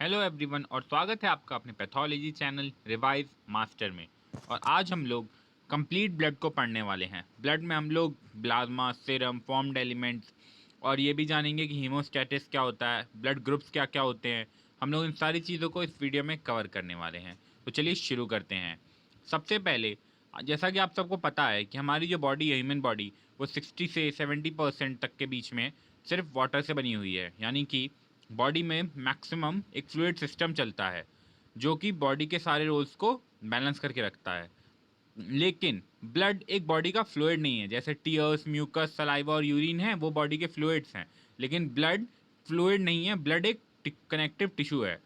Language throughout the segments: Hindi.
हेलो एवरीवन और स्वागत है आपका अपने पैथोलॉजी चैनल रिवाइज मास्टर में। और आज हम लोग कंप्लीट ब्लड को पढ़ने वाले हैं। ब्लड में हम लोग प्लाज्मा, सीरम, फॉर्म्ड एलिमेंट्स और ये भी जानेंगे कि हीमोस्टेटिस क्या होता है, ब्लड ग्रुप्स क्या क्या होते हैं। हम लोग इन सारी चीज़ों को इस वीडियो में कवर करने वाले हैं। तो चलिए शुरू करते हैं। सबसे पहले, जैसा कि आप सबको पता है कि हमारी जो बॉडी है, ह्यूमन बॉडी, वो 60 से 70% तक के बीच में सिर्फ वाटर से बनी हुई है। यानी कि बॉडी में मैक्सिमम एक फ्लूइड सिस्टम चलता है जो कि बॉडी के सारे रोल्स को बैलेंस करके रखता है। लेकिन ब्लड एक बॉडी का फ्लूइड नहीं है। जैसे टीयर्स, म्यूकस, सलाइवा और यूरिन है, वो बॉडी के फ्लूइड्स हैं। लेकिन ब्लड फ्लूइड नहीं है। ब्लड एक कनेक्टिव टिश्यू है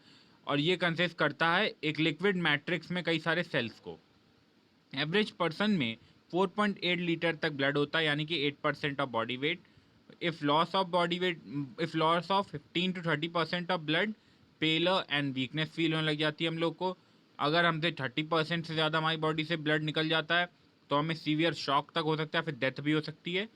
और ये कंसिस्ट करता है एक लिक्विड मैट्रिक्स में कई सारे सेल्स को। एवरेज पर्सन में 4.8 लीटर तक ब्लड होता है, यानी कि 8% of body weight. If loss of body weight, if loss of 15 to 30% of blood, pallor and weakness feel होने लग जाती है हम लोग को। अगर हमसे 30% से ज़्यादा हमारी बॉडी से ब्लड निकल जाता है तो हमें सीवियर शॉक तक हो सकता है, फिर डेथ भी हो सकती है।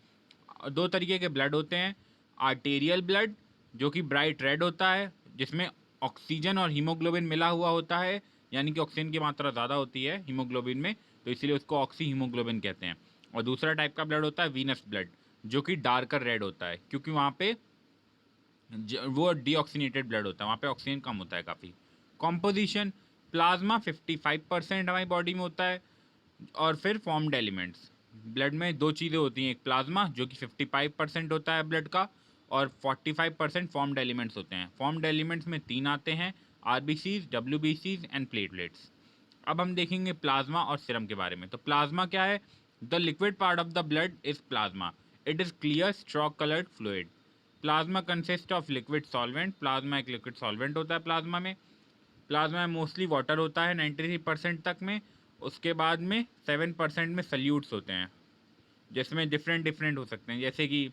दो तरीके के ब्लड होते हैं। आर्टेरियल ब्लड, जो कि ब्राइट रेड होता है, जिसमें ऑक्सीजन और हीमोग्लोबिन मिला हुआ होता है, यानी कि ऑक्सीजन की मात्रा ज़्यादा होती है हीमोग्लोबिन में, तो इसीलिए उसको ऑक्सी हीमोग्लोबिन कहते हैं। और दूसरा टाइप का ब्लड होता है वीनस ब्लड, जो कि डार्कर रेड होता है, क्योंकि वहाँ पे वो डीऑक्सीनेटेड ब्लड होता है, वहाँ पे ऑक्सीजन कम होता है काफ़ी। कॉम्पोजिशन, प्लाज्मा 55% हमारी बॉडी में होता है। और फिर फॉर्म्ड एलिमेंट्स, ब्लड में दो चीज़ें होती हैं, एक प्लाज्मा जो कि 55% होता है ब्लड का, और 45% फॉर्म्ड एलिमेंट्स होते हैं। फॉर्म्ड एलिमेंट्स में तीन आते हैं, आरबीसीज, डब्ल्यूबीसीज एंड प्लेटलेट्स। अब हम देखेंगे प्लाज्मा और सीरम के बारे में। तो प्लाज्मा क्या है? The liquid part of the blood is plasma. It is clear straw coloured fluid. Plasma consist of liquid solvent. Plasma एक लिक्विड सॉल्वेंट होता है। प्लाज्मा में मोस्टली वाटर होता है 93% तक में। उसके बाद में 7% में सल्यूट्स होते हैं, जिसमें डिफरेंट डिफरेंट हो सकते हैं, जैसे कि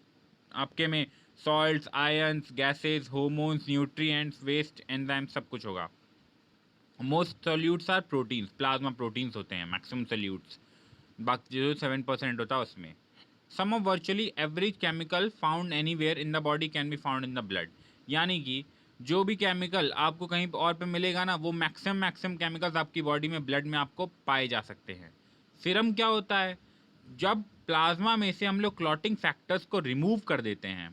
आपके में salts, ions, gases, hormones, nutrients, waste, enzyme, सब कुछ होगा। Most solutes are proteins. Plasma proteins होते हैं मैक्सिमम सॉल्यूट्स, बाकी जो 7% होता है उसमें। Some of virtually average chemical found anywhere in the body can be found in the blood. यानी कि जो भी केमिकल आपको कहीं और पे मिलेगा ना, वो मैक्सिमम केमिकल्स आपकी बॉडी में, ब्लड में आपको पाए जा सकते हैं। सीरम क्या होता है? जब प्लाज्मा में से हम लोग क्लॉटिंग फैक्टर्स को रिमूव कर देते हैं,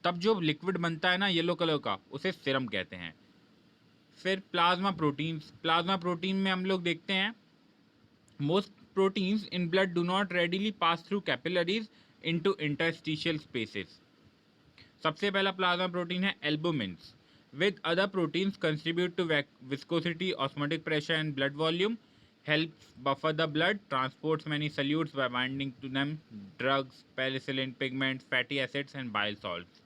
तब जो लिक्विड बनता है ना येलो कलर का, उसे सीरम कहते हैं। फिर प्लाज्मा प्रोटीन में हम लोग देखते हैं, most proteins in blood do not readily pass through capillaries into interstitial spaces. सबसे पहला प्लाज्मा प्रोटीन है albumins. With other proteins contribute to viscosity, osmotic pressure and blood volume, helps buffer the blood, transports many solutes by binding to them, drugs, penicillin, pigments, fatty acids and bile salts.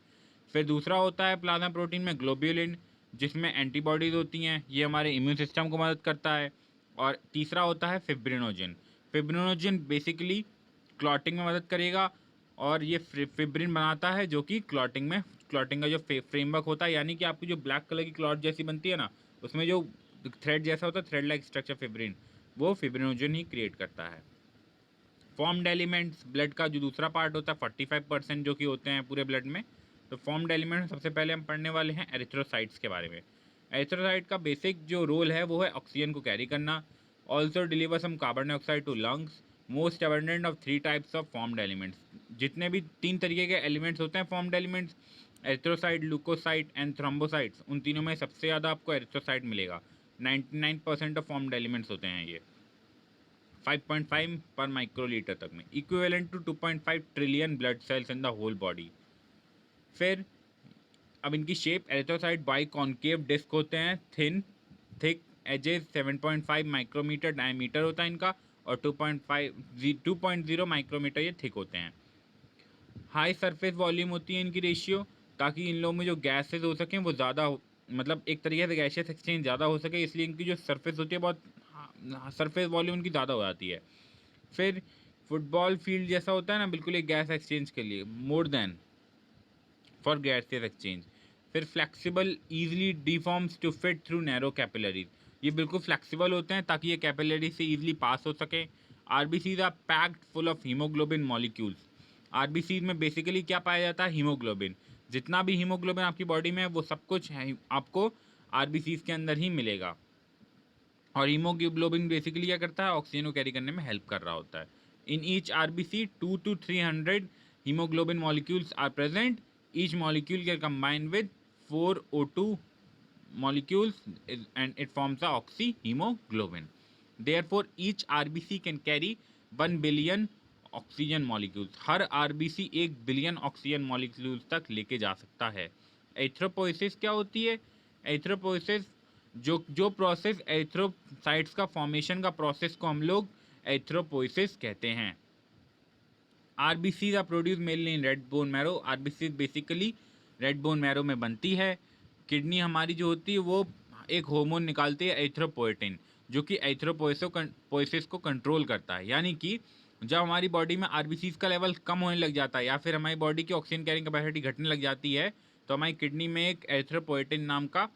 फिर दूसरा होता है प्लाज्मा प्रोटीन में ग्लोब्यूलिन, जिसमें एंटीबॉडीज़ होती हैं, ये हमारे इम्यून सिस्टम को मदद करता है। और तीसरा होता है फिब्रिनोजन। फिब्रिनोजन बेसिकली क्लॉटिंग में मदद करेगा और ये फिब्रिन बनाता है, जो कि क्लॉटिंग का जो फ्रेमवर्क होता है, यानी कि आपकी जो ब्लैक कलर की क्लॉट जैसी बनती है ना, उसमें जो थ्रेड जैसा होता है, थ्रेड लाइक स्ट्रक्चर फिब्रिन, वो फिब्रिनोजन ही क्रिएट करता है। फॉर्म्ड एलिमेंट्स, ब्लड का जो दूसरा पार्ट होता है, 45% जो कि होते हैं पूरे ब्लड में। तो फॉर्म्ड एलिमेंट सबसे पहले हम पढ़ने वाले हैं एरिथ्रोसाइट्स के बारे में। एरिथ्रोसाइट का बेसिक जो रोल है वो है ऑक्सीजन को कैरी करना, also deliver some carbon dioxide to lungs. Most abundant of 3 types of formed elements. जितने भी 3 तरीके के एलिमेंट्स होते हैं formed elements, erythrocyte, leukocyte and thrombocytes, उन तीनों में सबसे ज़्यादा आपको एरिथ्रोसाइट मिलेगा। 99% ऑफ फॉर्म्ड एलिमेंट्स होते हैं ये, 5.5 पर माइक्रोलीटर तक में, equivalent to 2.5 trillion blood cells in the whole body. फिर अब इनकी shape, erythrocyte biconcave disc होते हैं, थिक एजेस, 7.5 माइक्रोमीटर डायमीटर होता है इनका, और 2.0 माइक्रोमीटर ये थिक होते हैं। हाई सरफेस वॉल्यूम होती है इनकी रेशियो, ताकि इन लोगों में जो गैसेज हो सकें वो ज़्यादा हो, मतलब एक तरीके से गैसियस एक्सचेंज ज़्यादा हो सके, इसलिए इनकी जो सरफेस होती है बहुत, सरफेस वॉल्यूम इनकी ज़्यादा हो जाती है। फिर फुटबॉल फील्ड जैसा होता है ना, बिल्कुल एक गैस एक्सचेंज के लिए, more than for gaseous exchange. फिर flexible, easily deforms to fit through narrow capillaries. ये बिल्कुल फ्लेक्सिबल होते हैं ताकि ये कैपिलरी से ईजिली पास हो सके। RBCs are packed full of haemoglobin molecules. RBCs में बेसिकली क्या पाया जाता है? हीमोग्लोबिन। जितना भी हीमोग्लोबिन आपकी बॉडी में है वो सब कुछ है आपको आरबीसीज के अंदर ही मिलेगा। और हीमोग्लोबिन बेसिकली क्या करता है, ऑक्सीजन को कैरी करने में हेल्प कर रहा होता है। In each RBC 2 to 300 hemoglobin molecules are present. Each molecule can combine with 4 O2 molecules and it forms the oxyhemoglobin. Therefore, each RBC can carry 1 billion oxygen molecules. Her RBC 1 billion oxygen molecules तक लेके जा सकता है। एरिथ्रोपोइसिस क्या होती है? एरिथ्रोपोइसिस जो प्रोसेस एरिथ्रोसाइट्स का फॉर्मेशन का प्रोसेस को हम लोग एरिथ्रोपोइसिस कहते हैं। RBCs are produce mainly in red bone marrow. RBC basically red bone marrow में बनती है। किडनी हमारी जो होती है वो एक हार्मोन निकालती है एरिथ्रोपोएटिन, जो कि एरिथ्रोपोइसिस को कंट्रोल करता है। यानी कि जब हमारी बॉडी में आरबीसीज का लेवल कम होने लग जाता है या फिर हमारी बॉडी की ऑक्सीजन कैरिंग कैपेसिटी घटने लग जाती है, तो हमारी किडनी में एक एरिथ्रोपोएटिन नाम का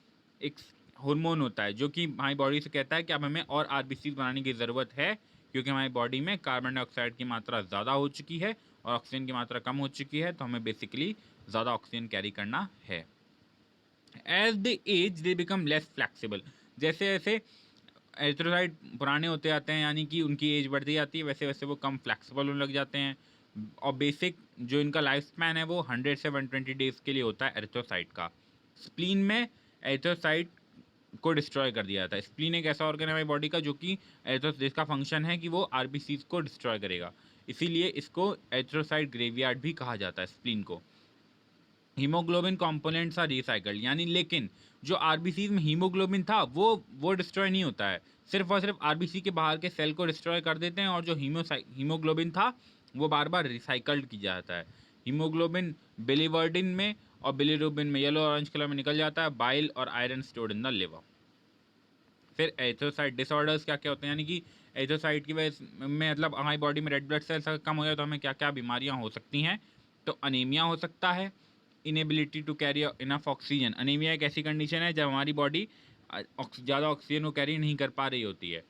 एक हार्मोन होता है, जो कि हमारी बॉडी से कहता है कि अब हमें और आरबीसीज बनाने की ज़रूरत है, क्योंकि हमारी बॉडी में कार्बन डाइऑक्साइड की मात्रा ज़्यादा हो चुकी है और ऑक्सीजन की मात्रा कम हो चुकी है, तो हमें बेसिकली ज़्यादा ऑक्सीजन कैरी करना है। As the age they become less flexible. जैसे जैसे एरिथ्रोसाइट पुराने होते जाते हैं, यानी कि उनकी एज बढ़ती जाती है, वैसे वैसे वो कम फ्लैक्सीबल होने लग जाते हैं। और बेसिक जो इनका लाइफ स्पैन है वो 100 से 120 डेज के लिए होता है एरिथ्रोसाइट का। स्प्लीन में एरिथ्रोसाइट को डिस्ट्रॉय कर दिया जाता है। स्प्लीन एक ऐसा ऑर्गन है हमारी बॉडी का जो कि जिसका फंक्शन है कि वो आरबीसीज को डिस्ट्रॉय करेगा, इसीलिए इसको एरिथ्रोसाइट ग्रेवयार्ड भी कहा जाता है स्प्लीन को। हीमोग्लोबिन कंपोनेंट्स आर रिसाइकल्ड, यानी लेकिन जो आरबीसी में हीमोग्लोबिन था वो डिस्ट्रॉय नहीं होता है, सिर्फ और सिर्फ आरबीसी के बाहर के सेल को डिस्ट्रॉय कर देते हैं, और जो हीमोग्लोबिन था वो बार बार रिसाइकल्ड किया जाता है। हीमोग्लोबिन बिलीवर्डिन में और बिलीरुबिन में येलो ऑरेंज कलर में निकल जाता है। बाइल और iron stored in the liver. फिर एरिथ्रोसाइट डिसऑर्डर्स क्या क्या होते हैं, यानी कि एरिथ्रोसाइट की वजह में मतलब हमारी बॉडी में रेड ब्लड सेल्स अगर कम हो जाए तो हमें क्या क्या बीमारियां हो सकती हैं। तो अनीमिया हो सकता है, inability to carry enough oxygen. Anaemia एक ऐसी कंडीशन है जब हमारी बॉडी ज़्यादा ऑक्सीजन को कैरी नहीं कर पा रही होती है।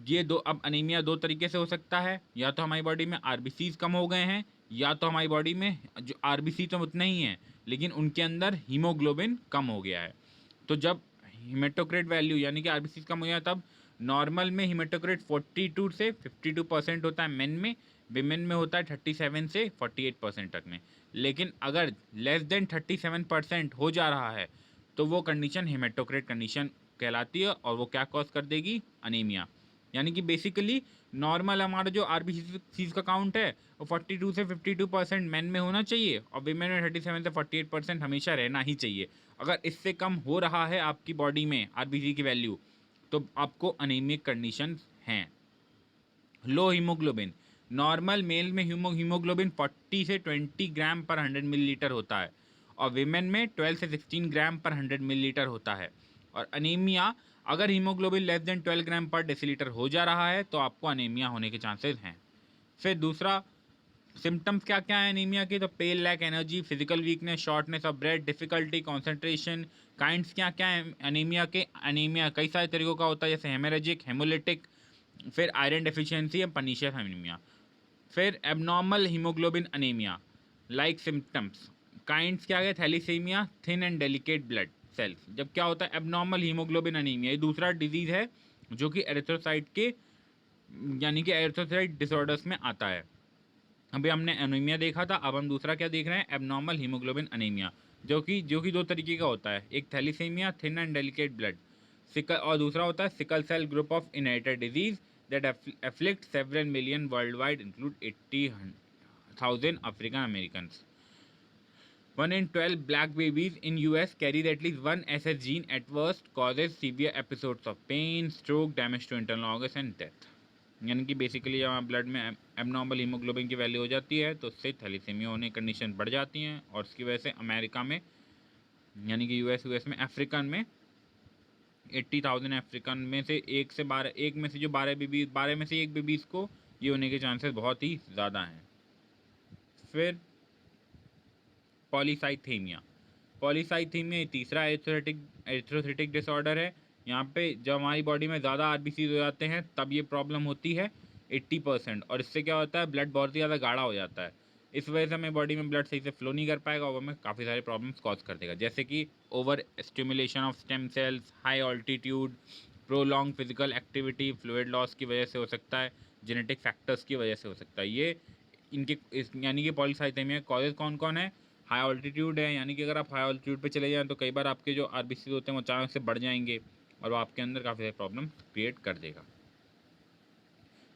ये दो, अब अनीमिया दो तरीके से हो सकता है, या तो हमारी बॉडी में आरबीसीज कम हो गए हैं, या तो हमारी बॉडी में जो आरबीसी तो उतने ही हैं लेकिन उनके अंदर हीमोग्लोबिन कम हो गया है। तो जब हीमेटोक्रेट वैल्यू यानी कि आरबीसी कम हो गया, तब नॉर्मल में हीमेटोक्रेट 42 से 52% होता है मेन में, विमेन में होता है 37 से 48% तक में। लेकिन अगर लेस देन 37% हो जा रहा है तो वो कंडीशन हीमेटोक्रेट कंडीशन कहलाती है, और वो क्या कॉज कर देगी, अनीमिया। यानी कि बेसिकली नॉर्मल हमारा जो आरबीसी का काउंट है वो 42 से 52% मेन में होना चाहिए, और विमेन में 37 से 48% हमेशा रहना ही चाहिए। अगर इससे कम हो रहा है आपकी बॉडी में आरबीसी की वैल्यू, तो आपको अनीमिक कंडीशन हैं। लो हीमोग्लोबिन, नॉर्मल मेल में हीमोग्लोबिन 40 से 20 ग्राम पर 100 मिलीलीटर होता है, और विमेन में 12 से 16 ग्राम पर 100 मिलीलीटर होता है। और अनीमिया, अगर हीमोग्लोबिन लेस देन 12 ग्राम पर डेसीलीटर हो जा रहा है तो आपको अनीमिया होने के चांसेस हैं। फिर दूसरा सिम्टम्स क्या क्या है एनीमिया के, तो pale, lack energy, physical weakness, shortness of breath, difficulty concentration. Kinds क्या क्या है एनीमिया के? एनीमिया कई सारे तरीकों का होता है, जैसे हेमोरेजिक, हेमोलिटिक, फिर आयरन डेफिशिएंसी, पनीशियस एनीमिया। फिर abnormal haemoglobin anaemia like symptoms. Kinds क्या है? Thalassaemia, thin and delicate blood cells. जब क्या होता है एबनॉर्मल हीमोग्लोबिन अनीमिया, ये दूसरा डिजीज़ है जो कि एरिथ्रोसाइट के यानी कि एरिथ्रोसाइट डिसऑर्डर्स में आता है। अभी हमने एनीमिया देखा था, अब हम दूसरा क्या देख रहे हैं, एबनॉर्मल हीमोग्लोबिन अनीमिया, जो कि दो तरीके का होता है। एक thalassaemia, thin and delicate blood sickle, और दूसरा होता है sickle cell group of inherited disease that afflict several million world wide, include 80,000 African Americans. 1 in 12 black babies in US carries at least one SS gene. At worst, causes severe episodes of pain, stroke, damage to internal organs and death. यानी कि बेसिकली जब ब्लड में एबनॉर्मल हीमोग्लोबिन की वैल्यू हो जाती है तो उससे थैलीसीमिया होने की कंडीशन बढ़ जाती हैं, और इसकी वजह से अमेरिका में यानी कि यूएस में अफ्रीकन में 80,000 अफ्रीकन में से एक में से जो 12 में से एक बेबीज़ को ये होने के चांसेस बहुत ही ज़्यादा हैं। फिर पॉलीसाइथेमिया तीसरा एरिथ्रोसाइटिक डिसऑर्डर है। यहाँ पे जब हमारी बॉडी में ज़्यादा आरबीसी हो जाते हैं तब ये प्रॉब्लम होती है 80%, और इससे क्या होता है, ब्लड बहुत ही ज़्यादा गाढ़ा हो जाता है। इस वजह से हमें बॉडी में ब्लड सही से फ्लो नहीं कर पाएगा और हमें काफ़ी सारे प्रॉब्लम्स कॉज कर देगा, जैसे कि over stimulation of stem cells, high altitude, prolong physical activity, fluid loss की वजह से हो सकता है, जेनेटिक फैक्टर्स की वजह से हो सकता है। ये इनके यानी कि पॉलीसाइथेमिया कॉजेज कौन कौन है? हाई ऑल्टीट्यूड है, यानी कि अगर आप हाई ऑल्टीट्यूड पे चले जाएँ तो कई बार आपके जो आरबीसी होते हैं वो अचानक से बढ़ जाएंगे और वो आपके अंदर काफ़ी सारे प्रॉब्लम क्रिएट कर देगा।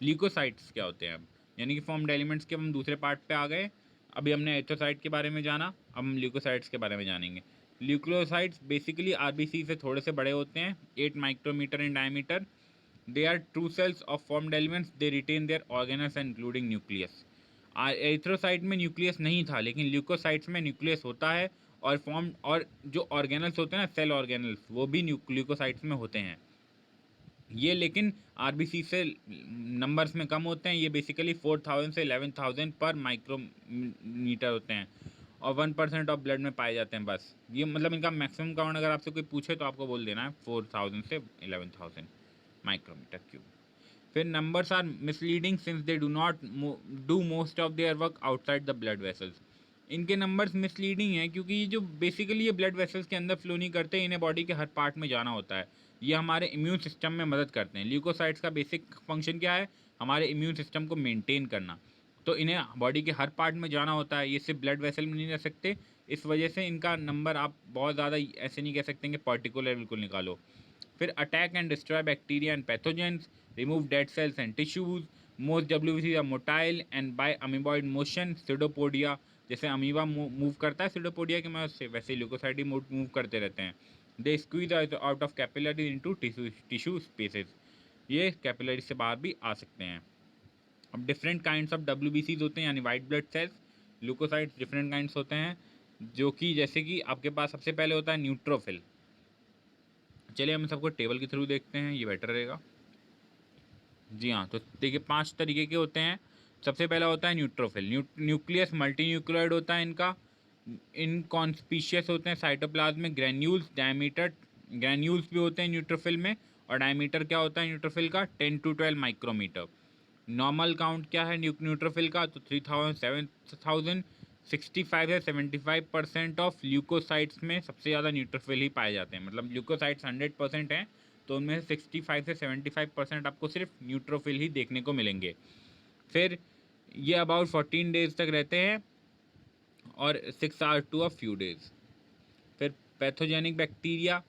ल्यूकोसाइट्स क्या होते हैं अब, यानी कि फॉर्म्ड एलिमेंट्स के हम दूसरे पार्ट पे आ गए। अभी हमने एरिथ्रोसाइट के बारे में जाना, अब हम ल्यूकोसाइट्स के बारे में जानेंगे। ल्यूकोसाइट्स बेसिकली आरबीसी से थोड़े से बड़े होते हैं, 8 micrometre in diameter. They are true cells of formed elements, they retain their organelles including nucleus. Erythrocyte में न्यूक्लियस नहीं था, लेकिन ल्यूकोसाइट्स में न्यूक्लियस होता है और फॉर्म और जो ऑर्गेनल्स होते हैं ना, सेल ऑर्गेनल्स, वो भी ल्यूकोसाइट्स में होते हैं। ये लेकिन आरबीसी से नंबर्स में कम होते हैं, ये बेसिकली 4000 से 11,000 पर माइक्रोमीटर होते हैं और 1% ऑफ ब्लड में पाए जाते हैं बस। ये मतलब इनका मैक्सिमम काउंट अगर आपसे कोई पूछे तो आपको बोल देना है 4000 से 11,000 माइक्रोमीटर क्यूब। फिर numbers are misleading since they do not do most of their work outside the blood vessels. इनके नंबर्स मिसलीडिंग हैं क्योंकि ये जो बेसिकली ये ब्लड वेसल्स के अंदर फ्लो नहीं करते, इन्हें बॉडी के हर पार्ट में जाना होता है। ये हमारे इम्यून सिस्टम में मदद करते हैं। ल्यूकोसाइट्स का बेसिक फंक्शन क्या है? हमारे इम्यून सिस्टम को मेंटेन करना। तो इन्हें बॉडी के हर पार्ट में जाना होता है, ये सिर्फ ब्लड वेसल में नहीं रह सकते। इस वजह से इनका नंबर आप बहुत ज़्यादा ऐसे नहीं कह सकते कि पर्टिकुलर बिल्कुल निकालो। फिर attack and destroy bacteria and pathogens, remove dead cells and tissues, most WBC are motile and by amoeboid motion, pseudopodia, जैसे अमीबा मूव करता है सीडोपोडिया की मदद से, वैसे ल्यूकोसाइट मूव करते रहते हैं। They squeeze out of capillary into tissue spaces, ये कैपिलरी से बाहर भी आ सकते हैं। अब डिफरेंट काइंड्स ऑफ डब्ल्यूबीसीज होते हैं, यानी white blood cells. Leukocytes different kinds होते हैं, जो कि जैसे कि आपके पास सबसे पहले होता है न्यूट्रोफिल। चलिए हम सबको टेबल के थ्रू देखते हैं, ये बेटर रहेगा। जी हाँ, तो देखिए 5 तरीके के होते हैं। सबसे पहला होता है न्यूट्रोफिल। न्यूक्लियस मल्टी न्यूक्लियोइड होता है इनका। इनकॉन्स्पीशियस होते हैं साइटोप्लाज्मिक ग्रैन्यूल्स, डायमीटर ग्रैन्यूल्स भी होते हैं न्यूट्रोफिल में। और डायमीटर क्या होता है न्यूट्रोफिल का? 10 to 12 माइक्रोमीटर। नॉर्मल काउंट क्या है न्यूट्रोफिल का? तो 3000 7000। 65 से 75% ऑफ ल्यूकोसाइट्स में सबसे ज़्यादा न्यूट्रोफिल ही पाए जाते हैं। मतलब ल्यूकोसाइट्स 100% हैं तो उनमें से 65 से 75% आपको सिर्फ न्यूट्रोफिल ही देखने को मिलेंगे। फिर ये अबाउट 14 डेज तक रहते हैं और 6 hours to a few days। फिर पैथोजेनिक बैक्टीरिया,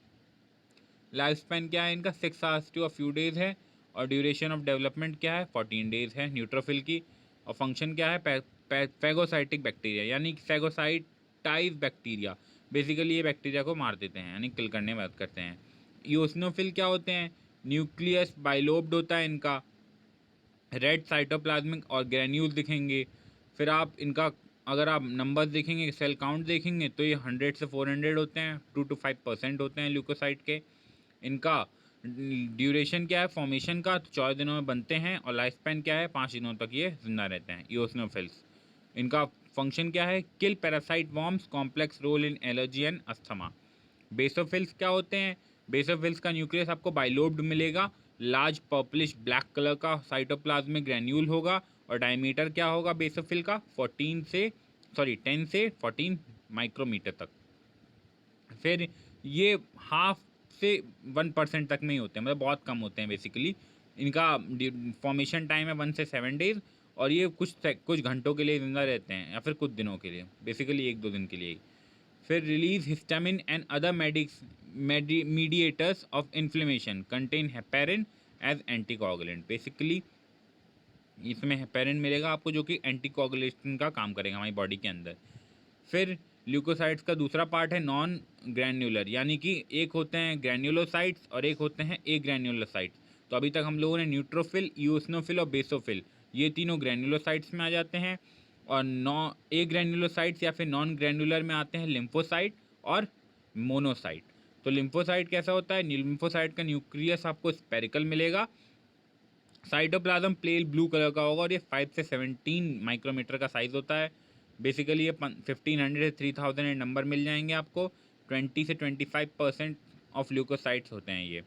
लाइफ स्पैन क्या है इनका? 6 hours to a few days है। और ड्यूरेशन ऑफ डेवलपमेंट क्या है? 14 डेज है न्यूट्रोफिल की। और फंक्शन क्या है? फैगोसाइटिक बैक्टीरिया, यानी फैगोसाइटाइज बैक्टीरिया। बेसिकली ये बैक्टीरिया को मार देते हैं, यानी किल करने में मदद करते हैं। ईओसिनोफिल क्या होते हैं? न्यूक्लियस बाइलोब्ड होता है इनका, रेड साइटोप्लाज्मिक और ग्रैन्यूल दिखेंगे। फिर आप इनका अगर आप नंबर्स देखेंगे, सेल काउंट देखेंगे तो ये 100 से 400 होते हैं, 2 to 5% होते हैं ल्यूकोसाइट के। इनका ड्यूरेशन क्या है फॉर्मेशन का? तो 14 दिनों में बनते हैं। और लाइफ स्पैन क्या है? 5 दिनों तक ये जिंदा रहते हैं। ईओसिनोफिल्स, इनका फंक्शन क्या है? Kill parasite worms, complex role in allergy and asthma. Basophils क्या होते हैं? बेसोफिल्स का न्यूक्लियस आपको बाइलोब्ड मिलेगा, लार्ज पर्पलिश ब्लैक कलर का साइटोप्लाज्मिक ग्रैन्यूल होगा। और डायमीटर क्या होगा बेसोफिल का? 10 से 14 माइक्रोमीटर तक। फिर ये हाफ से 1% तक में ही होते हैं, मतलब बहुत कम होते हैं बेसिकली। इनका फॉर्मेशन टाइम है 1 से 7 डेज और ये कुछ घंटों के लिए जिंदा रहते हैं या फिर कुछ दिनों के लिए, बेसिकली 1-2 दिन के लिए ही। फिर release histamine and other mediators of inflammation, contain heparin as anticoagulant. Basically इसमें हेपेरिन मिलेगा आपको जो कि एंटीकोगुलेशन का काम करेगा हमारी बॉडी के अंदर। फिर ल्यूकोसाइट्स का दूसरा पार्ट है नॉन ग्रैन्युलर, यानी कि एक होते हैं ग्रैन्युलोसाइट्स और एक होते हैं ए ग्रैन्युलोसाइट्स। तो अभी तक हम लोगों ने न्यूट्रोफिल, ईओसिनोफिल और बेसोफिल, ये तीनों ग्रैन्युलोसाइट्स में आ जाते हैं। और ए ग्रैन्युलोसाइट्स या फिर नॉन ग्रैन्युलर में आते हैं लिम्फोसाइट और मोनोसाइट। तो लिम्फोसाइट कैसा होता है? लिम्फोसाइट का न्यूक्लियस आपको स्पेरिकल मिलेगा, साइटोप्लाज्म प्लेल ब्लू कलर का होगा और ये 5 से 17 माइक्रोमीटर का साइज़ होता है। बेसिकली ये 1500 से 3000 नंबर मिल जाएंगे आपको। 20 से 25% ऑफ ल्यूकोसाइट्स होते हैं ये।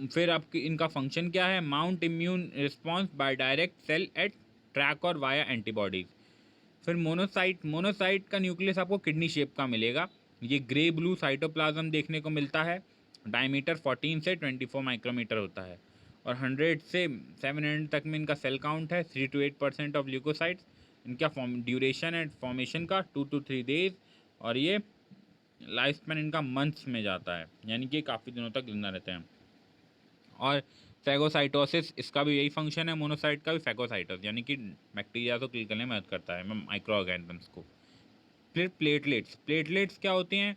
फिर आपकी इनका फंक्शन क्या है? Mount immune response by direct cell attack और वाया एंटीबॉडीज। फिर मोनोसाइट का न्यूक्लियस आपको किडनी शेप का मिलेगा। ये ग्रे ब्लू साइटोप्लाज्म देखने को मिलता है। डायमीटर 14 से 24 माइक्रोमीटर होता है और 100 से 700 तक में इनका सेल काउंट है। 3 to 8% ऑफ ल्यूकोसाइट्स। इनका ड्यूरेशन है फॉर्मेशन का 2 to 3 डेज और ये लाइफ स्पैन इनका मंथ्स में जाता है, यानी कि काफ़ी दिनों तक जिंदा रहते हैं। और फैगोसाइटोसिस, इसका भी यही फंक्शन है। मोनोसाइट का भी फैगोसाइटोस, यानी कि बैक्टीरिया को किल करने में मदद करता है, माइक्रो ऑर्गेनिजम्स को। फिर प्लेटलेट्स क्या होते हैं?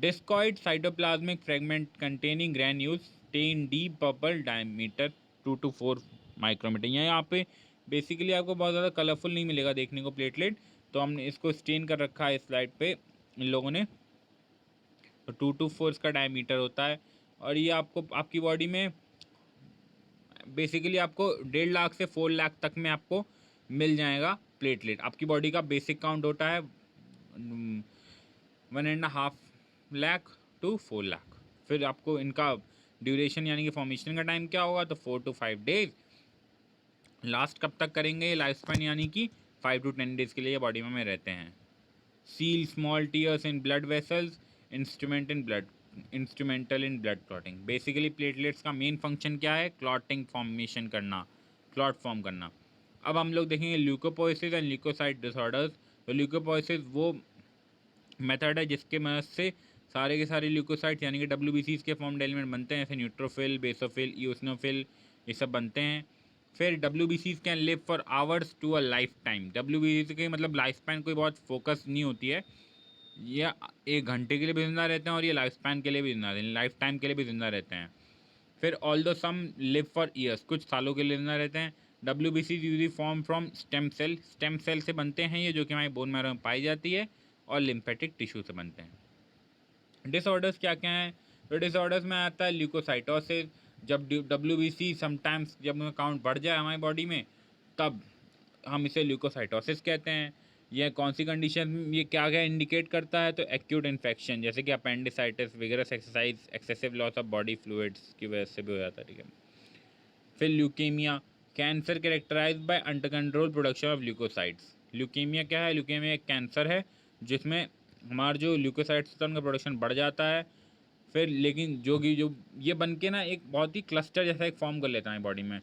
Discoid cytoplasmic fragment containing granules stain deep purple diameter 2 to 4 micrometer. यहाँ पे बेसिकली आपको बहुत ज़्यादा कलरफुल नहीं मिलेगा देखने को प्लेटलेट, तो हमने इसको स्टेन कर रखा है इस स्लाइड पे इन लोगों ने। तो 2 to 4 इसका डायमीटर होता है और ये आपको आपकी बॉडी में बेसिकली आपको 1.5 लाख से 4 लाख तक में आपको मिल जाएगा प्लेटलेट। आपकी बॉडी का बेसिक काउंट होता है 1.5 लाख to 4 लाख। फिर आपको इनका ड्यूरेशन यानी कि फॉर्मेशन का टाइम क्या होगा? तो 4 to 5 डेज। लास्ट कब तक करेंगे? लाइफ स्पैन यानी कि 5 to 10 डेज के लिए बॉडी में रहते हैं। Seal small tears in blood vessels, instrumental in blood clotting. Basically platelets का मेन फंक्शन क्या है? क्लॉटिंग फॉर्मेशन करना, क्लॉट फॉर्म करना। अब हम लोग देखेंगे ल्यूकोपोइसिस एंड ल्यूकोसाइट डिसऑर्डर्स। तो ल्यूकोपोइसिस वो मेथड है जिसके मदद से सारे के सारे ल्यूकोसाइट्स यानी कि WBCs के फॉर्म्ड एलिमेंट बनते हैं, जैसे न्यूट्रोफिल, बेसोफिल, ईओसिनोफिल, ये सब बनते हैं। फिर WBCs can live for hours to a lifetime. WBCs के मतलब लाइफ स्पैन कोई बहुत फोकस नहीं होती है, ये 1 घंटे के लिए भी जिंदा रहते हैं और ये लाइफ स्पैन के लिए भी जिंदा रहते हैं, लाइफ टाइम के लिए भी जिंदा रहते हैं। फिर although some live for years, कुछ सालों के लिए जिंदा रहते हैं। WBCs usually form from stem cell से बनते हैं ये, जो कि हमारी बोन मैरो में पाई जाती है, और लिम्फेटिक टिश्यू से बनते हैं। डिसऑर्डर्स क्या क्या हैं? तो डिसऑर्डर्स में आता है ल्यूकोसाइटोसिस। जब WBC समटाइम्स जब काउंट बढ़ जाए हमारी बॉडी में, तब हम इसे ल्यूकोसाइटोसिस कहते हैं। यह कौन सी कंडीशन, ये क्या क्या इंडिकेट करता है? तो एक्यूट इन्फेक्शन जैसे कि appendicitis, vigorous exercise, excessive loss of body fluids की वजह से भी हो जाता है, ठीक है। फिर leukaemia, cancer characterized by under control production of leukocytes. Leukaemia क्या है? ल्यूकेमिया एक कैंसर है जिसमें हमारा जो ल्यूकोसाइट्स होता है उनका प्रोडक्शन बढ़ जाता है। फिर लेकिन जो ये बन के ना एक बहुत ही क्लस्टर जैसा एक फॉर्म कर लेता है बॉडी में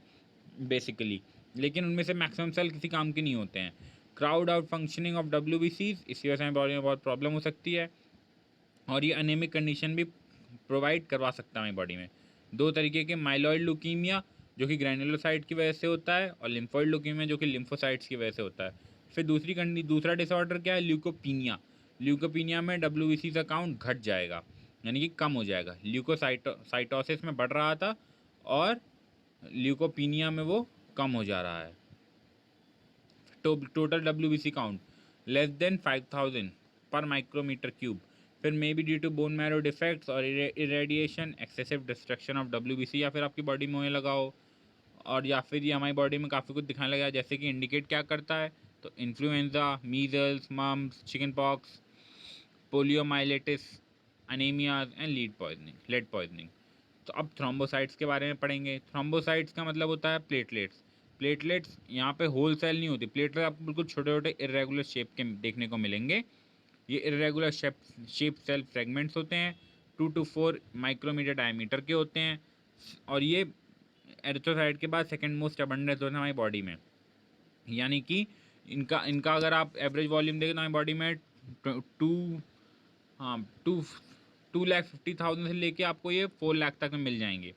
बेसिकली, लेकिन उनमें से मैक्सिमम सेल किसी काम के नहीं होते हैं। Crowd out functioning of WBCs, इसी वजह से बॉडी में बहुत प्रॉब्लम हो सकती है और ये अनेमिक कंडीशन भी प्रोवाइड करवा सकता है हमारी बॉडी में। 2 तरीके के, माइलॉइड ल्यूकीमिया जो कि ग्रैनुलोसाइट की वजह से होता है, और लिम्फोइड ल्यूकीमिया जो कि लिम्फोसाइट्स की वजह से होता है। फिर दूसरा डिसऑर्डर क्या है? ल्यूकोपीनिया। ल्यूकोपीनिया में WBC का काउंट घट जाएगा, यानी कि कम हो जाएगा। ल्यूकोसाइटोसिस में बढ़ रहा था और ल्यूकोपीनिया में वो कम हो जा रहा है। तो total WBC count less than 5000 पर माइक्रोमीटर क्यूब। फिर may be due to bone marrow defects और irradiation, excessive destruction of WBC, या फिर आपकी बॉडी में होने लगा हो, और या फिर ये हमारी बॉडी में काफ़ी कुछ दिखाने लगा, जैसे कि इंडिकेट क्या करता है? तो influenza, measles, mumps, chicken pox, poliomyelitis, anaemias and lead poisoning. तो अब थ्रोम्बोसाइट्स के बारे में पढ़ेंगे। थ्रोम्बोसाइट्स का मतलब होता है प्लेटलेट्स यहाँ पे होल सेल नहीं होती। प्लेटलेट आपको बिल्कुल छोटे छोटे इरेगुलर शेप के देखने को मिलेंगे। ये इरेगुलर शेप सेल फ्रेगमेंट्स होते हैं, 2 to 4 माइक्रोमीटर डायमीटर के होते हैं, और ये एरिथ्रोसाइट के बाद सेकंड मोस्ट अबंडेंस होता है हमारी बॉडी में। यानी कि इनका अगर आप एवरेज वॉल्यूम देखें तो हमारी बॉडी में 2,50,000 से लेके आपको ये 4 लाख तक में मिल जाएंगे।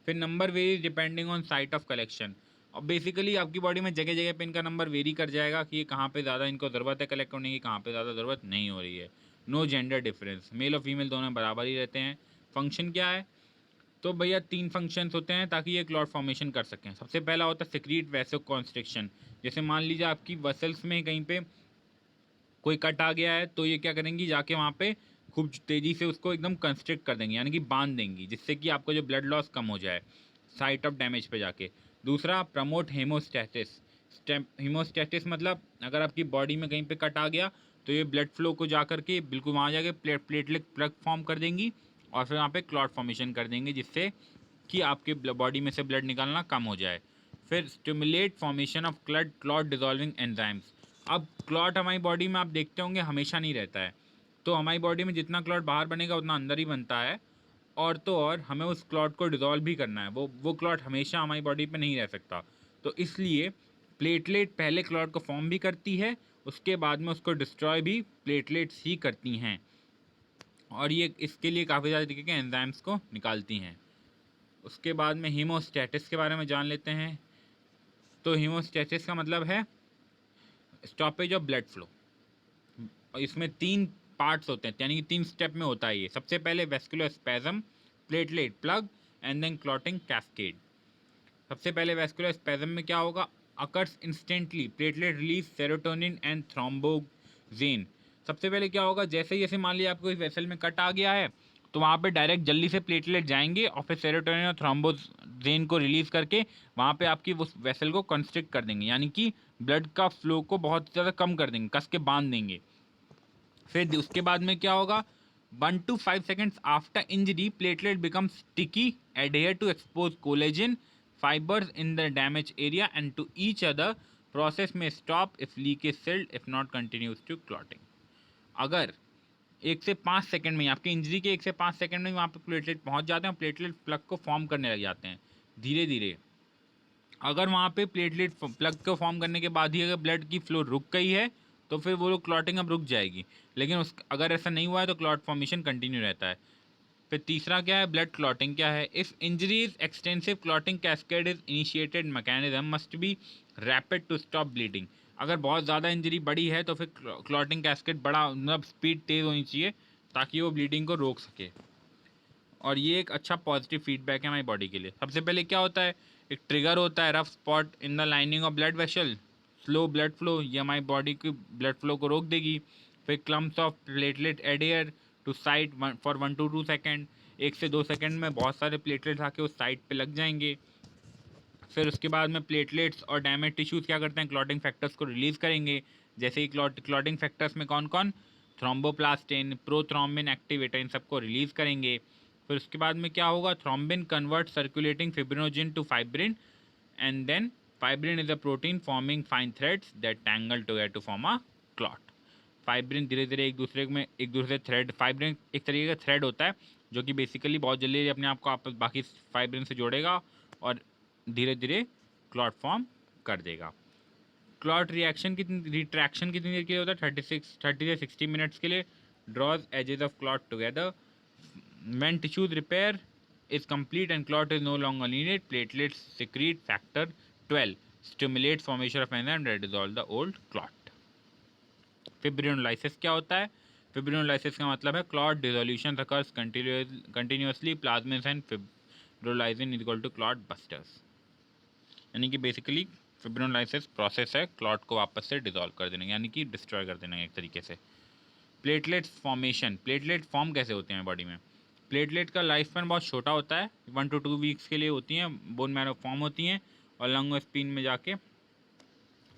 फिर number varies depending on site of collection. और बेसिकली आपकी बॉडी में जगह जगह पे इनका नंबर वेरी कर जाएगा कि ये कहाँ पे ज़्यादा इनको ज़रूरत है कलेक्ट करने की, कहाँ पे ज़्यादा ज़रूरत नहीं हो रही है। नो जेंडर डिफरेंस, मेल और फीमेल दोनों बराबर ही रहते हैं। फंक्शन क्या है? तो भैया 3 फंक्शंस होते हैं ताकि ये क्लॉट फॉर्मेशन कर सकें। सबसे पहला होता है सिक्रीट वैसो कॉन्स्ट्रिक्शन। जैसे मान लीजिए आपकी वसल्स में कहीं पे कोई कट आ गया है, तो ये क्या करेंगी, जाके वहाँ पे खूब तेज़ी से उसको एकदम कंस्ट्रिक्ट कर देंगी, यानी कि बांध देंगी, जिससे कि आपका जो ब्लड लॉस कम हो जाए साइट ऑफ डैमेज पे जाके। दूसरा, प्रमोट हीमोस्टैटिस मतलब अगर आपकी बॉडी में कहीं पे कट आ गया तो ये ब्लड फ्लो को जा करके बिल्कुल वहाँ जाके प्लेटलेट प्लग फॉर्म कर देंगी और फिर वहाँ पे क्लॉट फॉर्मेशन कर देंगे, जिससे कि आपके बॉडी में से ब्लड निकालना कम हो जाए। फिर stimulate formation of clot dissolving enzymes. अब क्लॉट हमारी बॉडी में आप देखते होंगे हमेशा नहीं रहता है, तो हमारी बॉडी में जितना क्लॉट बाहर बनेगा उतना अंदर ही बनता है, और तो और हमें उस क्लॉट को डिज़ोल्व भी करना है, वो क्लॉट हमेशा हमारी बॉडी पे नहीं रह सकता। तो इसलिए प्लेटलेट पहले क्लॉट को फॉर्म भी करती है, उसके बाद में उसको डिस्ट्रॉय भी प्लेटलेट्स ही करती हैं, और ये इसके लिए काफ़ी सारे तरीके के एंजाइम्स को निकालती हैं। उसके बाद में हीमोस्टैटिस के बारे में जान लेते हैं। तो हीमोस्टैटिस का मतलब है स्टॉपेज ऑफ ब्लड फ्लो, और इसमें 3 पार्ट्स होते हैं, यानी कि 3 स्टेप में होता है ये। सबसे पहले vascular spasm, platelet plug and then clotting cascade. सबसे पहले वेस्कुलर स्पैज़म में क्या होगा, occurs instantly, platelet release serotonin and thrombogen. सबसे पहले क्या होगा, जैसे ही जैसे मान लिया आपको इस वेसल में कट आ गया है, तो वहाँ पे डायरेक्ट जल्दी से प्लेटलेट जाएंगे और फिर सेरोटोनिन और थ्रोम्बोजेन को रिलीज़ करके वहाँ पे आपकी उस वेसल को कंस्ट्रिक्ट कर देंगे, यानी कि ब्लड का फ्लो को बहुत ज़्यादा कम कर देंगे, कस के बांध देंगे। फिर उसके बाद में क्या होगा, 1 to 5 seconds after injury platelet become sticky, adhere to expose collagen fibres in the damage area and to each other, process में stop if leakage sealed if not continues to clotting. अगर 1 से 5 सेकंड में, आपकी इंजरी के 1 से 5 सेकंड में वहाँ पे प्लेटलेट पहुँच जाते हैं, प्लेटलेट प्लग को फॉर्म करने लग जाते हैं धीरे धीरे। अगर वहाँ पे प्लेटलेट प्लग को फॉर्म करने के बाद ही अगर ब्लड की फ्लो रुक गई है, तो फिर वो क्लॉटिंग अब रुक जाएगी, लेकिन अगर ऐसा नहीं हुआ है तो क्लॉट फॉर्मेशन कंटिन्यू रहता है। फिर तीसरा क्या है, ब्लड क्लॉटिंग क्या है। If injury is extensive, clotting cascade is initiated, mechanism must be rapid to stop bleeding. अगर बहुत ज़्यादा इंजरी बड़ी है तो फिर क्लॉटिंग कैस्केड बड़ा, मतलब स्पीड तेज़ होनी चाहिए ताकि वो ब्लीडिंग को रोक सके, और ये एक अच्छा पॉजिटिव फीडबैक है हमारी बॉडी के लिए। सबसे पहले क्या होता है, एक ट्रिगर होता है, rough spot in the lining of blood vessel, slow blood flow, ये हमारी बॉडी की ब्लड फ्लो को रोक देगी। फिर clumps of platelet adhere to site for 1 to 2 second, 1 से 2 सेकेंड में बहुत सारे प्लेटलेट्स आके उस साइट पे लग जाएंगे। फिर उसके बाद में प्लेटलेट्स और डैमेज टिश्यूज़ क्या करते हैं, क्लॉटिंग फैक्टर्स को रिलीज़ करेंगे। जैसे ही क्लॉटिंग फैक्टर्स में कौन कौन, थ्रोम्बोप्लास्टिन, प्रोथ्रोम्बिन एक्टिवेटर, इन सबको रिलीज़ करेंगे। फिर उसके बाद में क्या होगा, thrombin convert circulating fibrinogen to fibrin, and then fibrin is a protein forming fine threads that tangle together to form a clot. Fibrin धीरे धीरे एक दूसरे थ्रेड, फाइब्रिन एक तरीके का थ्रेड होता है जो कि बेसिकली बहुत जल्दी अपने आप को आपस बाकी फाइब्रिन से जोड़ेगा और धीरे धीरे क्लॉट फॉर्म कर देगा। क्लॉट रिट्रैक्शन कितनी देर के लिए होता है, 30 से 60 मिनट्स के लिए। Draws edges of clot together, when tissues repair is complete and clot is no longer needed, platelets secrete factor 12, stimulates formation of enzyme that dissolve the old clot। Fibrinolysis क्या होता है, फिब्रिनोलाइसिस का मतलब है clot dissolution occurs continuously, plasmins and fibrolysin is equal to clot busters. यानी कि बेसिकली फिब्रिनोलाइसिस प्रोसेस है क्लॉट को वापस से डिसॉल्व कर देने, यानी कि डिस्ट्रॉय कर देना एक तरीके से। प्लेटलेट्स फॉर्मेशन, प्लेटलेट फॉर्म कैसे होते हैं बॉडी में। प्लेटलेट का लाइफ स्पैन बहुत छोटा होता है, 1 to 2 वीक्स के लिए होती हैं, बोन मैरो फॉर्म होती हैं और लंग स्पिन में जाके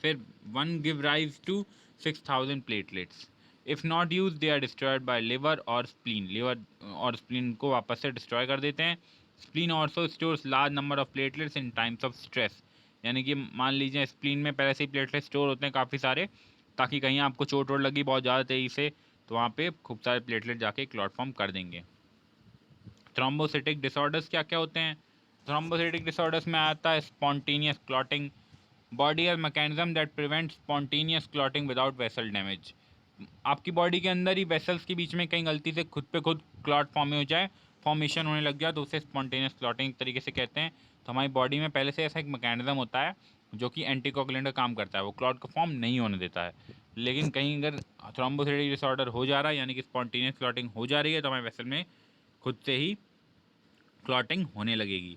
फिर 1 give rise to 6000 platelets. If not used they are destroyed by liver और स्प्लीन, लिवर और स्प्लीन को वापस से डिस्ट्रॉय कर देते हैं। Spleen also stores large number of platelets in times of stress, यानी कि मान लीजिए स्प्लीन में पहले से ही प्लेटलेट स्टोर होते हैं काफ़ी सारे, ताकि कहीं आपको चोट वोट लगी बहुत ज़्यादा तेज़ी से तो वहाँ पे खूब सारे प्लेटलेट जाके क्लॉट फॉर्म कर देंगे। थ्रोम्बोसिटिक डिसऑर्डर्स क्या क्या होते हैं, थ्रोम्बोसिटिक डिसऑर्डर्स में आता है spontaneous clotting, body has mechanism that prevent spontaneous clotting without vessel damage. आपकी बॉडी के अंदर ही वेसल्स के बीच में कहीं गलती से खुद पे खुद क्लॉट फॉर्मेशन होने लग जाए तो उसे स्पॉन्टेनियस क्लॉटिंग एक तरीके से कहते हैं। तो हमारी बॉडी में पहले से ऐसा एक मैकेनिज्म होता है जो कि एंटीकोगुलेंट का काम करता है, वो क्लॉट को फॉर्म नहीं होने देता है। लेकिन कहीं अगर थ्रोम्बोसिटिक डिसऑर्डर हो जा रहा है, यानी कि स्पॉन्टेनियस क्लॉटिंग हो जा रही है, तो हमारे वेसल में खुद से ही क्लॉटिंग होने लगेगी।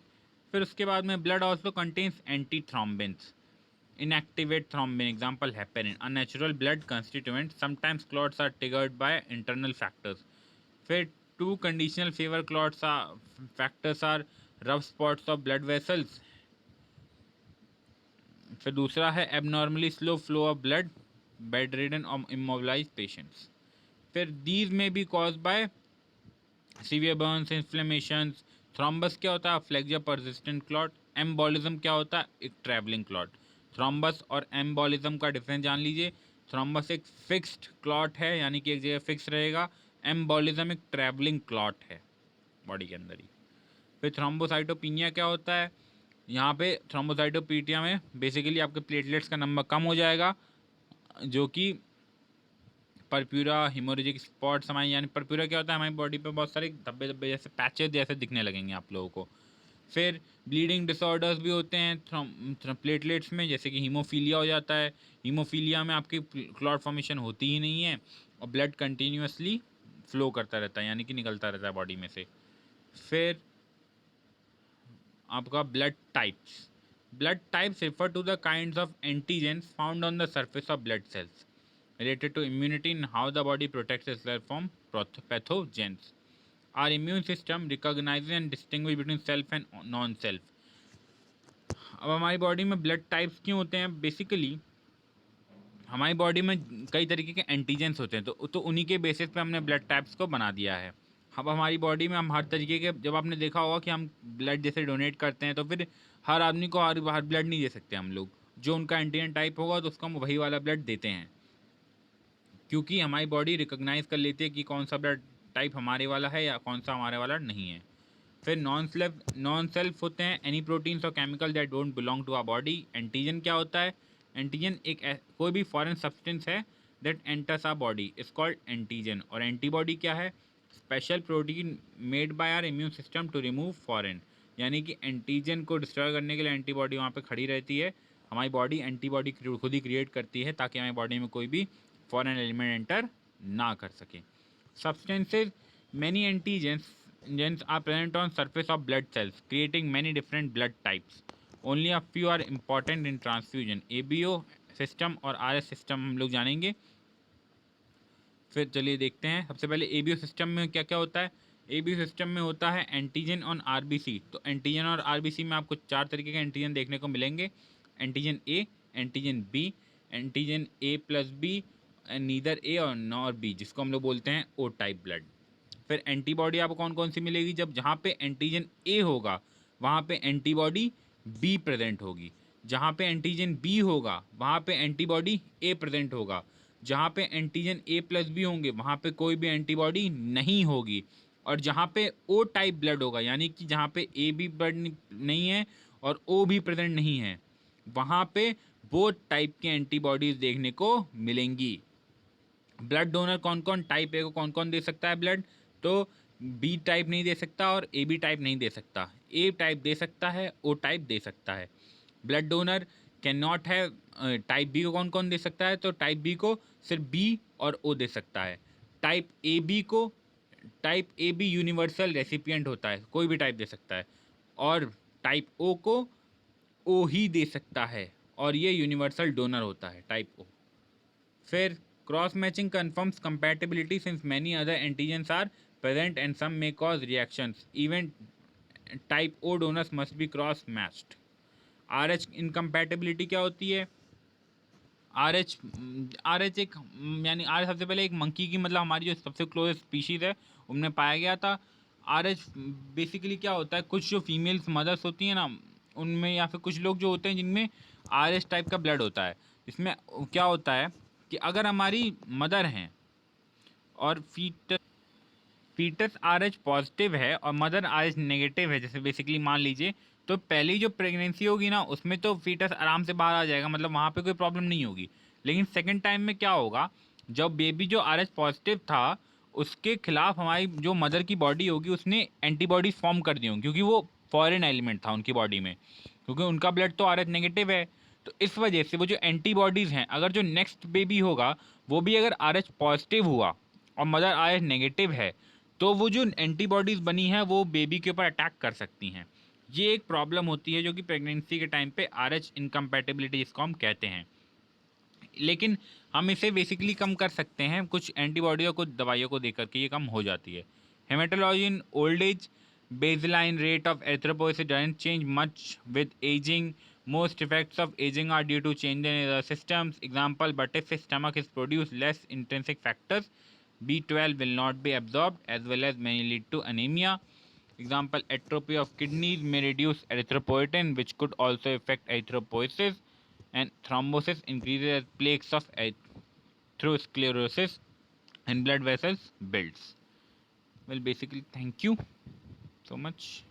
फिर उसके बाद में blood also contains anti thrombins, inactivate thrombin, example heparin, a natural blood constituent, sometimes clots are triggered by internal factors। फिर 2 conditional favor clots factors are rough spots of blood vessels। फिर दूसरा है abnormally slow flow of blood, bedridden or immobilized patients। फिर these may be caused by severe Burns, inflammations. Thrombus क्या होता है, फ्लेक्सिया परसिस्टेंट क्लॉट। एम्बोलिज्म क्या होता है, एक ट्रैवलिंग क्लॉट। थ्रोम्बस और एम्बोलिज्म का डिफरेंस जान लीजिए। थ्रोम्बस एक फिक्स्ड क्लॉट है, यानी कि एक जगह फिक्स रहेगा। एम्बोलिज्म एक ट्रैवलिंग क्लॉट है बॉडी के अंदर ही। फिर थ्रोम्बोसाइटोपिनिया क्या होता है? यहाँ पे थ्रोम्बोसाइटोपिनिया में बेसिकली आपके प्लेटलेट्स का नंबर कम हो जाएगा, जो कि परप्यूरा हिमोरेजिक स्पॉट्स हमारी, यानी परप्यूरा क्या होता है, हमारी बॉडी पे बहुत सारे धब्बे धब्बे जैसे पैचेज जैसे दिखने लगेंगे आप लोगों को। फिर ब्लीडिंग डिसऑर्डर्स भी होते हैं प्लेटलेट्स में, जैसे कि हीमोफीलिया हो जाता है। हीमोफीलिया में आपकी क्लॉट फॉर्मेशन होती ही नहीं है और ब्लड कंटिन्यूसली फ्लो करता रहता है, यानी कि निकलता रहता है बॉडी में से। फिर आपका blood types refer to the kinds of antigens found on the surface of blood cells related to immunity and how the body protects itself from pathogens. Our immune system recognizes and distinguishes between self and non-self. अब हमारी बॉडी में ब्लड टाइप्स क्यों होते हैं? बेसिकली हमारी बॉडी में कई तरीके के एंटीजेंस होते हैं, तो उन्हीं के बेसिस पे हमने ब्लड टाइप्स को बना दिया है। अब हमारी बॉडी में हम हर तरीके के, जब आपने देखा होगा कि हम ब्लड जैसे डोनेट करते हैं, तो फिर हर आदमी को हर ब्लड नहीं दे सकते हम लोग। जो उनका एंटीजन टाइप होगा तो उसको हम वही वाला ब्लड देते हैं, क्योंकि हमारी बॉडी रिकॉग्नाइज कर लेती है कि कौन सा ब्लड टाइप हमारे वाला है या कौन सा हमारे वाला नहीं है। फिर नॉन सेल्फ होते हैं एनी प्रोटीन्स और chemical that don't belong to our body. Antigen क्या होता है? एंटीजन एक कोई भी फॉरेन सब्सटेंस है that enters our body is called antigen. और एंटीबॉडी क्या है? Special protein made by our immune system to remove foreign, यानी कि एंटीजन को डिस्ट्रॉय करने के लिए एंटीबॉडी वहाँ पे खड़ी रहती है। हमारी बॉडी एंटीबॉडी खुद ही क्रिएट करती है ताकि हमारी बॉडी में कोई भी फॉरेन एलिमेंट एंटर ना कर सके। Substances, many antigens are present on surface of blood cells, creating many different blood types. Only a few are important in transfusion. ABO system और RS सिस्टम हम लोग जानेंगे। फिर चलिए देखते हैं। सबसे पहले ABO सिस्टम में क्या क्या होता है? ABO सिस्टम में होता है एंटीजन और RBC। तो एंटीजन और RBC में आपको 4 तरीके के एंटीजन देखने को मिलेंगे। Antigen A, antigen B, antigen A+B, neither A और नॉर बी, जिसको हम लोग बोलते हैं ओ टाइप ब्लड। फिर एंटीबॉडी आपको कौन कौन सी मिलेगी? जब जहाँ पे एंटीजन ए होगा वहाँ पे एंटीबॉडी बी प्रेजेंट होगी, जहाँ पे एंटीजन बी होगा वहाँ पे एंटीबॉडी ए प्रेजेंट होगा, जहाँ पे एंटीजन A+B होंगे वहाँ पे कोई भी एंटीबॉडी नहीं होगी, और जहाँ पे ओ टाइप ब्लड होगा, यानी कि जहाँ पे ए भी ब्लड नहीं है और ओ भी प्रेजेंट नहीं है, वहाँ पे बोथ टाइप के एंटीबॉडीज देखने को मिलेंगी। ब्लड डोनर कौन कौन? टाइप ए को कौन कौन दे सकता है ब्लड? तो बी टाइप नहीं दे सकता और ए बी टाइप नहीं दे सकता। ए टाइप दे सकता है, ओ टाइप दे सकता है। ब्लड डोनर कैन नॉट है। टाइप बी को कौन कौन दे सकता है? तो टाइप बी को सिर्फ बी और ओ दे सकता है। Type A B universal recipient होता है, कोई भी टाइप दे सकता है, और टाइप ओ को ओ ही दे सकता है, और ये यूनिवर्सल डोनर होता है टाइप ओ। फिर cross matching confirms compatibility since many other antigens are present and some may cause reactions. Even type O donors must be cross matched. RH incompatibility क्या होती है? RH एक यानी RH सबसे पहले एक मंकी की, मतलब हमारी जो सबसे क्लोज स्पीशीज़ है उनमें पाया गया था। RH बेसिकली क्या होता है? कुछ जो फीमेल्स मदर्स होती हैं ना, उनमें या फिर कुछ लोग जो होते हैं जिनमें RH टाइप का ब्लड होता है। इसमें क्या होता है कि अगर हमारी मदर हैं और फीटस RH पॉजिटिव है और मदर RH नेगेटिव है, जैसे बेसिकली मान लीजिए, तो पहली जो प्रेगनेंसी होगी ना उसमें तो फीटस आराम से बाहर आ जाएगा, मतलब वहाँ पे कोई प्रॉब्लम नहीं होगी। लेकिन सेकेंड टाइम में क्या होगा? जब बेबी जो RH पॉजिटिव था उसके खिलाफ हमारी जो मदर की बॉडी होगी उसने एंटीबॉडीज फॉर्म कर दी होंगी, क्योंकि वो फॉरेन एलिमेंट था उनकी बॉडी में, क्योंकि उनका ब्लड तो RH नेगेटिव है। तो इस वजह से वो जो एंटीबॉडीज़ हैं, अगर जो नेक्स्ट बेबी होगा वो भी अगर RH पॉजिटिव हुआ और मदर RH नेगेटिव है, तो वो जो एंटीबॉडीज़ बनी है वो बेबी के ऊपर अटैक कर सकती हैं। ये एक प्रॉब्लम होती है जो कि प्रेगनेंसी के टाइम पे RH इनकम्पैटिबिलिटी जिसको हम कहते हैं। लेकिन हम इसे बेसिकली कम कर सकते हैं, कुछ एंटीबॉडियों को, दवाइयों को देकर के ये कम हो जाती है। Haematology in old age, baseline rate of erythropoiesis doesn't change much with aging. Most effects of aging are due to change in the systems. Example, but if stomach is produce less intrinsic factors, B12 will not be absorbed, as well as may lead to anemia. Example, atrophy of kidneys may reduce erythropoietin, which could also affect erythropoiesis, and thrombosis increases as plaques of through sclerosis in blood vessels builds. Well, basically, thank you so much.